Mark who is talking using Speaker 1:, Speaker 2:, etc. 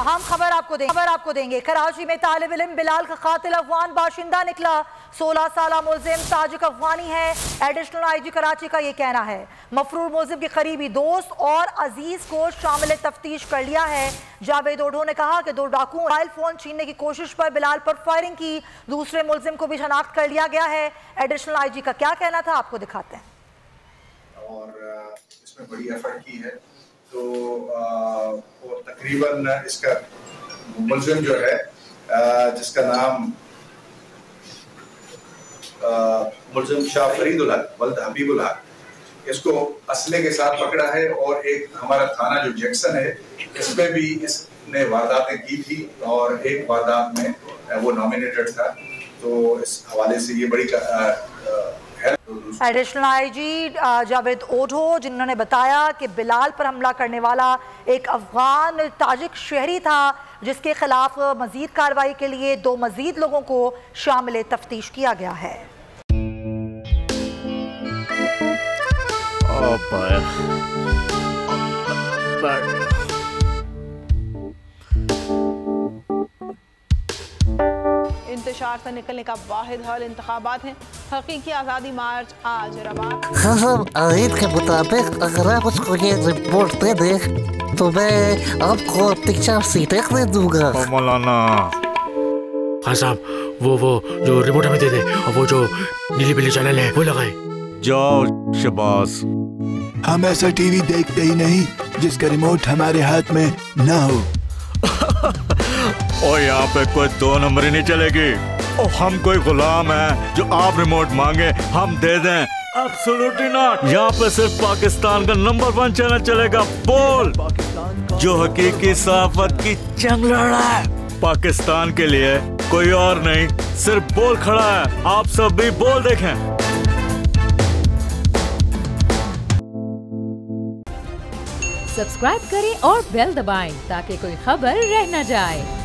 Speaker 1: अहम खबर आपको देंगे। कराची में तालिब इल्म बिलाल का कातिल अफगान बाशिंदा निकला। 16 साल मुलजिम ताजिक अफगानी है। एडिशनल IG कराची का ये कहना है। मफरूर मुलजिम के करीबी दोस्त और अजीज को शामिल तफ्तीश कर लिया है। जावेद ओढो ने कहा कि 2 डाकुओं मोबाइल फोन छीनने की कोशिश पर बिलाल पर फायरिंग की। दूसरे मुलजिम को भी शनाख्त कर लिया गया है। एडिशनल IG का क्या कहना था, आपको दिखाते हैं।
Speaker 2: और इसमें बड़ी एफर्ट की है, तो वो तकरीबन इसका मुलजिम जो है जिसका नाम मुलजिम शाह फरीदुल हक वल्द हबीबुल हक, इसको असले के साथ पकड़ा है। और एक हमारा थाना जो जैक्सन है, इसमें भी इसने वारदातें की थी और एक वारदात में वो नॉमिनेटेड था। तो इस हवाले से ये बड़ी
Speaker 1: एडिशनल IG जावेद ओढो जिन्होंने बताया कि बिलाल पर हमला करने वाला एक अफगान ताजिक शहरी था, जिसके खिलाफ मजीद कार्रवाई के लिए 2 मजीद लोगों को शामिल तफ्तीश किया गया है।
Speaker 3: इंतशार से निकलने का वाहिद हल इंतखाबात हैं। हकीकी आज़ादी मार्च आज रवा।
Speaker 4: हाँ, आयत के मुताबिक अगर आप उसको ये रिपोर्ट दे दे तो मैं आपको 3-4 सीटें दे दूंगा।
Speaker 5: मौलाना
Speaker 6: हाँ साहब, वो जो रिपोर्ट हमें दे दे और वो जो नीली पीली चैनल है वो लगाए।
Speaker 5: जाओ शबाज।
Speaker 7: हम ऐसा टीवी देखते ही नहीं जिसका रिमोट हमारे हाथ में ना हो।
Speaker 5: और यहाँ पे कोई 2 नंबरी नहीं चलेगी। और हम कोई गुलाम है जो आप रिमोट मांगे हम दे दें? Absolutely not. यहाँ पे सिर्फ पाकिस्तान का नंबर 1 चैनल चलेगा, बोल, जो हकीकी सहाफत की जंग लड़ रहा है। पाकिस्तान के लिए कोई और नहीं, सिर्फ बोल खड़ा है। आप सब भी बोल देखें।
Speaker 8: सब्सक्राइब करें और बेल दबाएं ताकि कोई खबर रह न जाए।